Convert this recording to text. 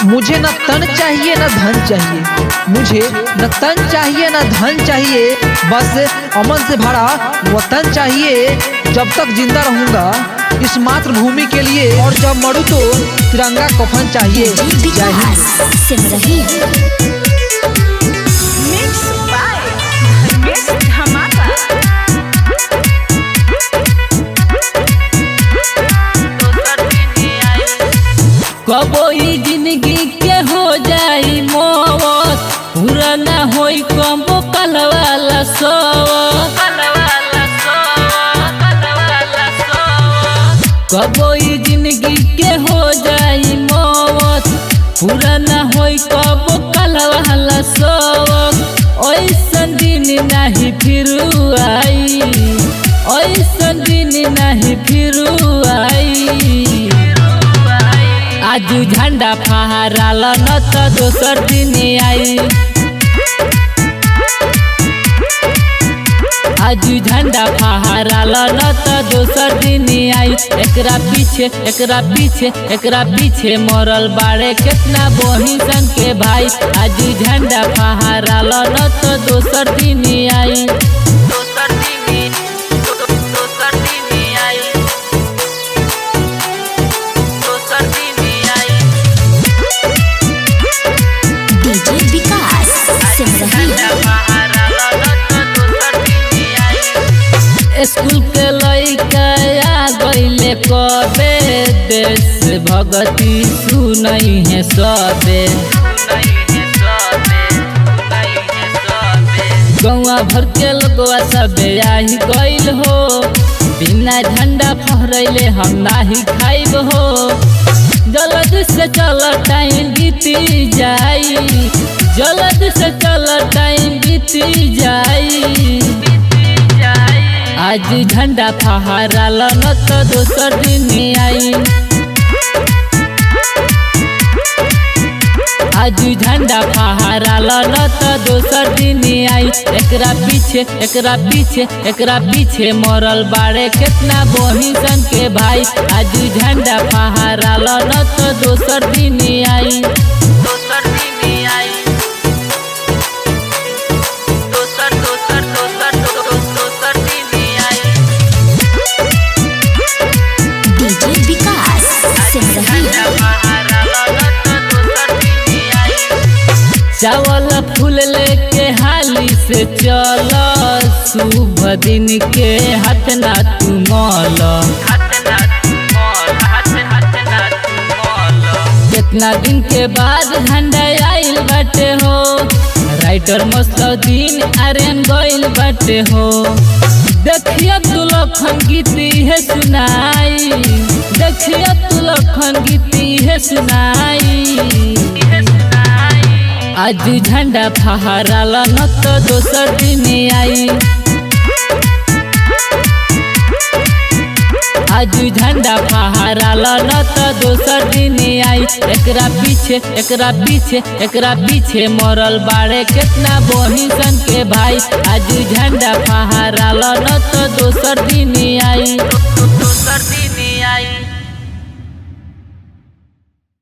मुझे न तन चाहिए न धन चाहिए, मुझे न तन चाहिए न धन चाहिए, बस अमन से भरा वतन चाहिए। जब तक जिंदा रहूंगा इस मातृभूमि के लिए, और जब मरूं तो तिरंगा कफन चाहिए। जय हिंद। कबो ई जिंदगी के हो जाई मौत, पूरा ना होई कबो कल वाला सोवत। कबो ई जिंदगी के हो जाई मौत, पूरा ना होई कबो कल वाला सोवत। ओइसन दिन नहीं फिर आई, ओइसन दिन नहीं फिर आई। आजू झंडा फहराल न त दोसर दिन आई, आजू झंडा फहराल न त दोसर दिन आई। एकरा पीछे मरल बाड़े कितना बहिन के भाई। आजू झंडा फहराल न त दोसर दिन आई। स्कूल के लइका आ गइले कबे, देश भगती सुनई है सबे। गौवा भर के लोगवा सबे आई गइल हो, बिना झंडा फहरैले हम नाही खाइब हो। जल्द से चल टाइम बीती जाई, जल्द से चल टाइम बीती जाई। आज झंडा फहराल न त दोसर दिन आई, आज झंडा फहराल न त दोसर दिन आई। एकरा पीछे मरल बाड़े कितना बहिन के भाई। आज झंडा फहराल न त दोसर दिन आई। चावल फूल लेके हाली से चल, शुभ दिन के हाथ ना तू मल। कितना दिन के बाद झंडा आइल बाटे हो, राइटर मसलुद्दीन आर्यन गइल बाटे हो। देखिए तू लखन गीती है सुनाई, देखिए तू लखन गीती है सुनाई। आज झंडा फहराल न त दोसर दिन आई, आज झंडा फहराल न त दोसर दिन आई। एकरा पीछे मरल बाड़े कितना बहिन के भाई। आज झंडा फहराल न त दोसर दिन आई।